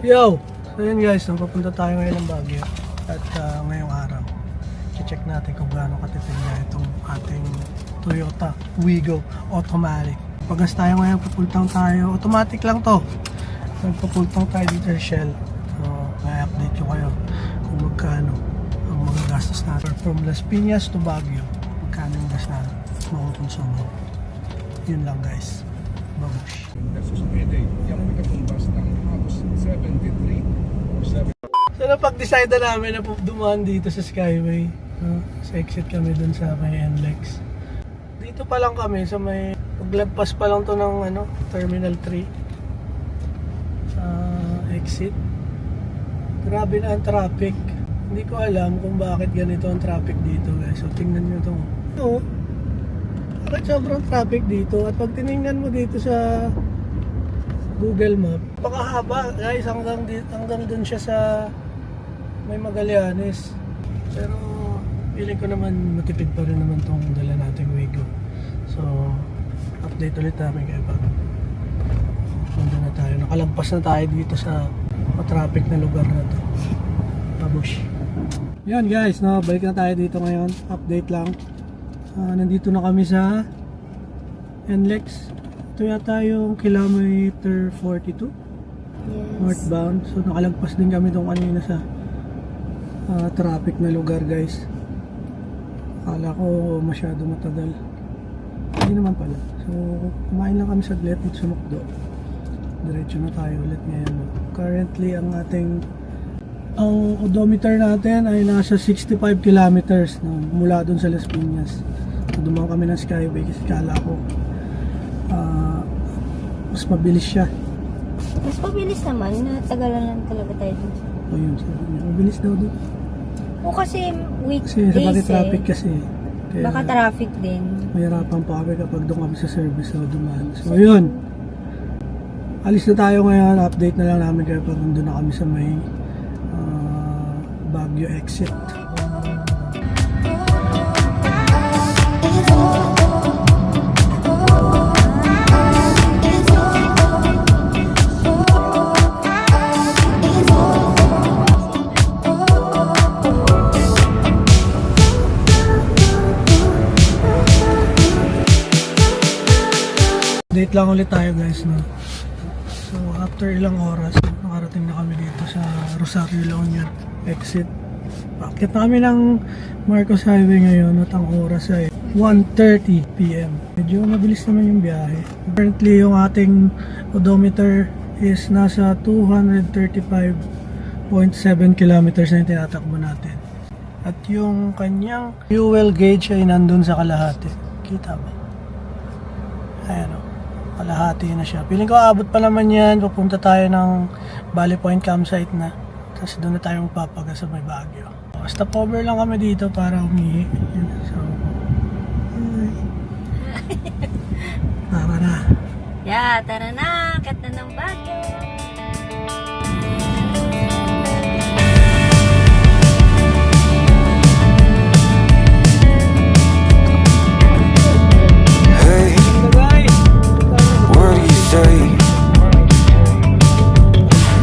Yo! So yun guys, papunta tayo ngayon ng Baguio. At ngayong araw, check natin kung gaano katipid na itong ating Toyota Wigo Automatic. Pagkas tayo ngayon, pupuntang tayo. Automatic lang to. Pupuntang tayo dito sa Shell. So, may update ko kayo kung magkano ang mga gastos natin. From Las Piñas to Baguio, magkano yung gas na makukonsumo. Yun lang guys. Babush. So napag-decide na namin na dumaan dito sa Skyway. Sa exit kami dun sa may NLEX. Dito pa lang kami sa may paglagpas pa lang to ng Terminal 3 exit. Grabe na ang traffic. Hindi ko alam kung bakit ganito ang traffic dito guys. So tingnan nyo to. Bakit sobrang traffic dito? At pag tinignan mo dito sa Google Map, pakahaba guys, hanggang dun siya sa may Magallanes. Pero feeling ko naman matipid pa rin naman tong dala nating Wigo. So update ulit namin kayo pag nandun na tayo. Nakalampas na tayo dito sa traffic na lugar na to. Pabush. Yan guys, balik na tayo dito ngayon. Update lang. Nandito na kami sa NLEX. Ito yata yung kilometer 42 northbound. So nakalagpas din kami doon kanina sa traffic na lugar guys. Akala ko masyado matagal, hindi naman pala. So kumain lang kami saglit dito sa McDo. Diretso na tayo ulit ngayon. Currently ang odometer natin ay nasa 65 kilometers mula doon sa Las Piñas. So dumaan kami ng Skyway kasi kala ko mas mabilis siya. Mas mabilis naman, natagalan lang talaga tayo dun. O yun, sabi niya, mabilis daw doon. O kasi Kasi weekdays sa traffic kasi. Kaya baka traffic din. mahirapan pa kami kapag doon kami sa service o dumaan. So yun, alis na tayo ngayon. Update na lang namin kayo pag nandun na kami sa may Baguio exit. Update lang ulit tayo guys, no? So after ilang oras, nakarating na kami dito sa Rosario La Union exit. Paakit na kami ng Marcos Highway ngayon at ang oras ay 1:30 PM. Medyo mabilis naman yung biyahe. Currently yung ating odometer is nasa 235.7 kilometers na yung tinatakbo natin. At yung kanyang fuel gauge ay nandun sa kalahati. Kita ba? Ayan o. Kalahati na siya. Piling ko aabot pa naman yan. Pupunta tayo ng Valley Point campsite na. Tapos doon na tayo magpapaga sa may Baguio. Stop over lang kami dito para umihi. So, tara na. Yeah, tara na. Kat na ng Baguio.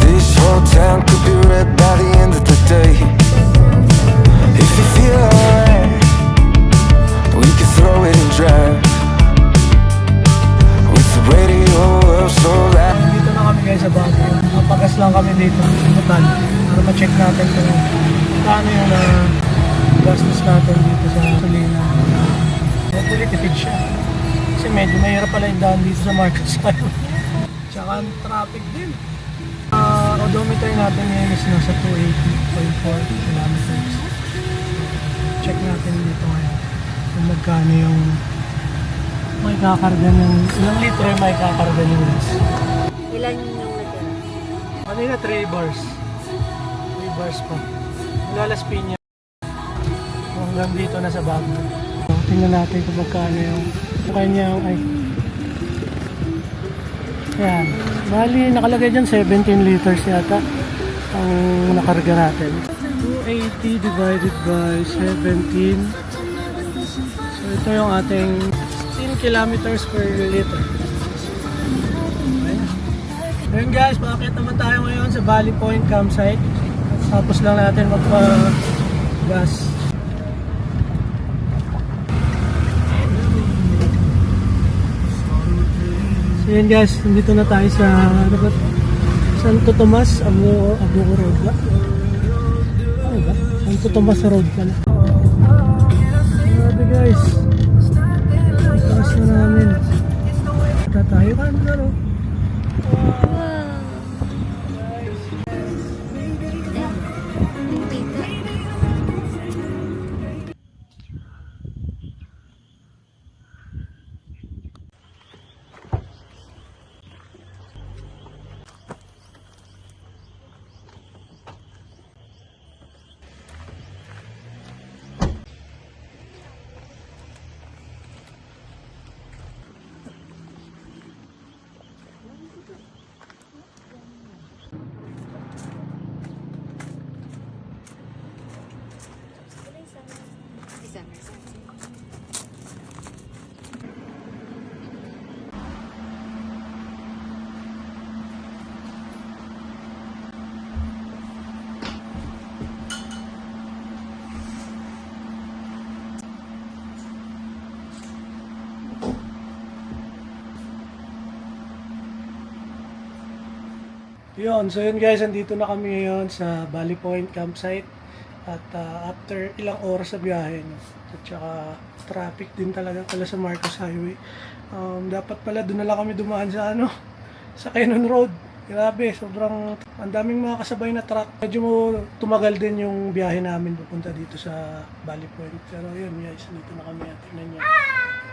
This whole town could be red by the end of the day. If you feel alright, we can throw it and drive. With the radio up so loud. Dito na kami guys sa Baguio. Napagas lang kami dito. Total. Para ma-check natin kung paano yung gastos natin dito sa gasolina. Hopefully tipid siya. Kasi medyo mahirap pala yung daan dito sa Marcos Highway. Tsaka ang traffic din. Odometer natin ngayon is nasa 280.4 kilometers. Check natin dito ngayon kung magkano yung may kakarga ng ilang litro yung may kakarga ng gas. Ilan yung natira? Kanina 3 bars. 3 bars pa. Mula Las Piñas hanggang dito na sa Baguio. Tingnan natin kung magkano yung kanyang Ayan. Bali, nakalagay dyan 17 liters yata ang nakarga natin. 280 divided by 17. So, ito yung ating 16 kilometers per liter. Ayan. Ayun guys, paakit naman tayo ngayon sa Valley Point campsite. Tapos lang natin magpa-gas. So yun guys, nandito na tayo sa ano ba? Santo Tomas, Abu Road ba? Ano ba? Santo Tomas Road pala. Grabe guys. Taas na namin. Punta tayo ka na ro. Yun, so yun guys, andito na kami ngayon sa Valley Point campsite. At after ilang oras sa biyahe, no? At saka traffic din talaga pala sa Marcos Highway. Dapat pala doon na lang kami dumaan sa sa Cannon Road. Grabe, sobrang ang daming mga kasabay na truck. Medyo tumagal din yung biyahe namin pupunta dito sa Valley Point. Pero yun guys, dito na kami. Tingnan nyo.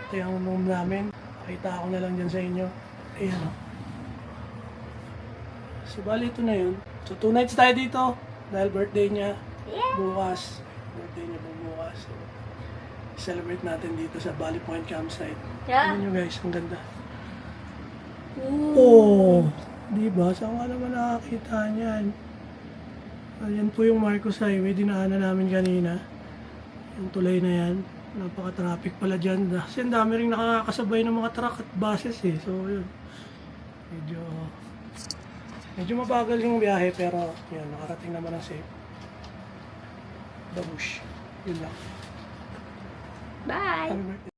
Ito yung room namin. Pakita ko na lang dyan sa inyo. Ayan o. So, bali ito na yun. So, 2 nights tayo dito dahil birthday niya bukas. Birthday niya bukas. So, celebrate natin dito sa Valley Point campsite. Yeah. Tignan nyo guys, ang ganda. Oh, di ba? Saan ka naman nakakita niyan? Ayan po yung Marcos Highway. Dinaanan namin kanina. Yung tulay na yan. Napaka-traffic pala dyan. Kasi ang dami rin nakakasabay ng mga truck at buses eh. So, yun. Medyo mabagal yung biyahe pero yun, nakarating naman ang safe. Babush. Yun lang. Bye! Happy birthday.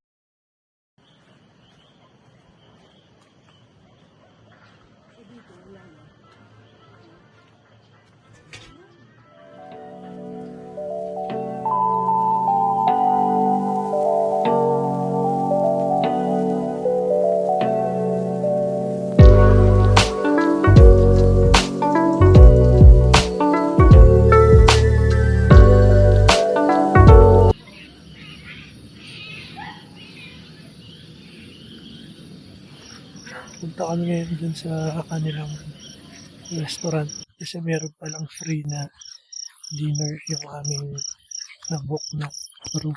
Punta kami ngayon dun sa kanilang restaurant kasi meron palang free na dinner yung aming na-book na room.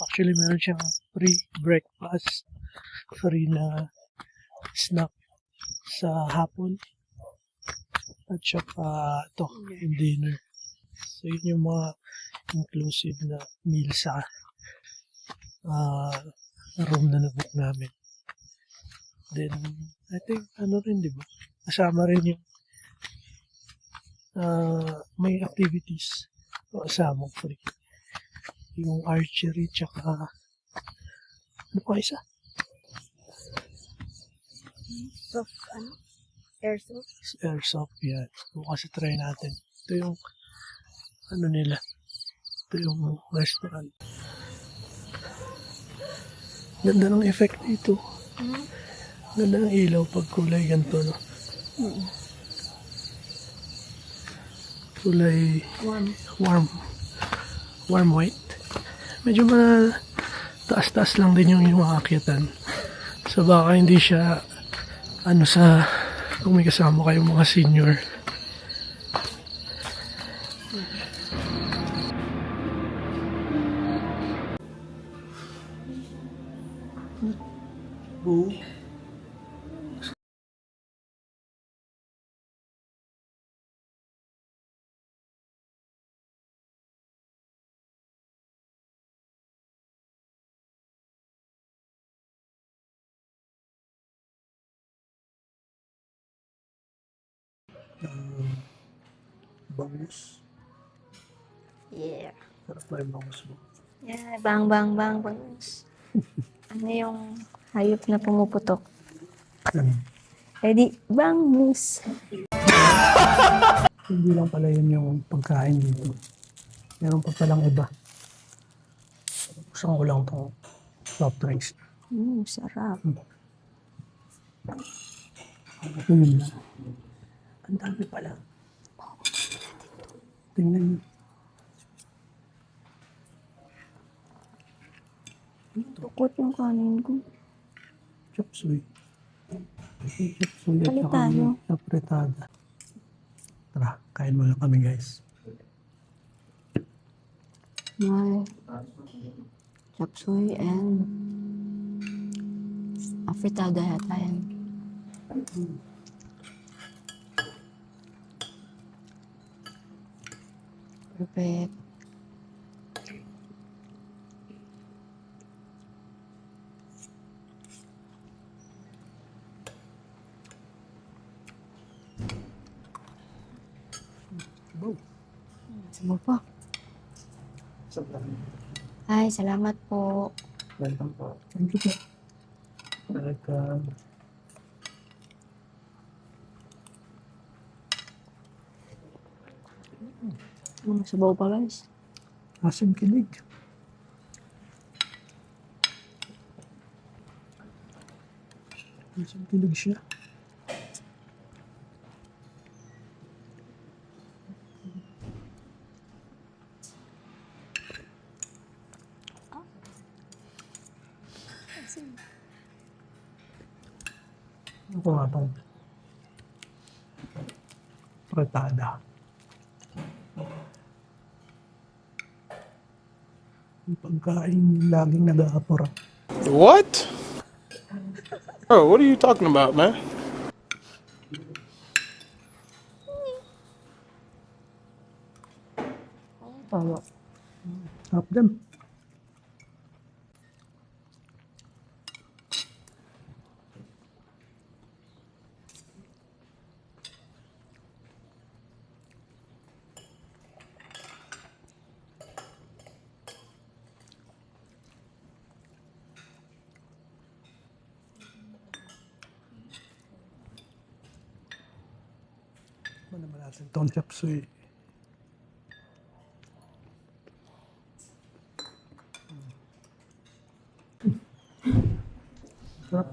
Actually, meron siyang free breakfast, free na snack sa hapon, at saka ito, yung dinner. So, yun yung mga inclusive na meal sa room na na-book namin. Then, I think, rin, di ba? Kasama rin yung may activities kasama free. Yung archery, tsaka ano pa isa? Airsoft? Airsoft, yan. Bukas try natin. Ito yung nila. Ito yung restaurant. Ganda ng effect dito. Ganda ng ilaw pag kulay ganito, no? Kulay warm white. Medyo taas-taas lang din yung aakyatan. So baka hindi siya kung may kasama kayong mga senior. Boo. bangus. Yeah. Sarap na yung bangus mo. Yeah, bang, bang, bang, bangus. Ano yung hayop na pumuputok? Ano? Ready? Bangus. Hindi lang pala yun yung pagkain dito. Meron pa palang iba. Gusto ko lang itong soft drinks. Sarap. Ito yun lang. Ang dami pala. Tingnan nyo. Tukot yung kanin ko. Chop suey. Chop suey at Palit saka tayo. apretada. Tara, kain mo lang kami guys. May chop suey and afritada yata yan. Perfect. Go. Sama pa. Ay, salamat po. Welcome po. Thank you po. Welcome. Sabaw pa guys. Asim kilig. Asim kilig siya. Ano ko nga itong pratada? Yung pagkain laging nag-aapura. What? Bro, what are you talking about, man? Tama. Sarap din. Ano naman natin itong chop suey? Sarap.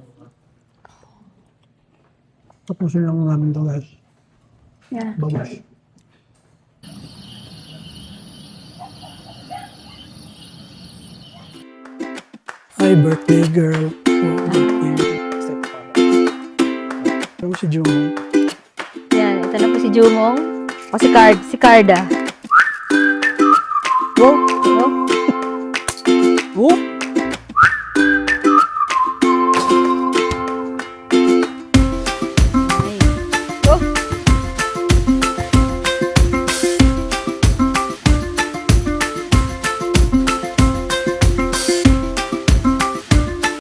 Tapusin lang namin ito guys. Yeah. Bawas. Hi, birthday girl. Oh, birthday girl. Ano si Jumo? Yan, ito na po si Jumong. O si Carda. Wow. Oh!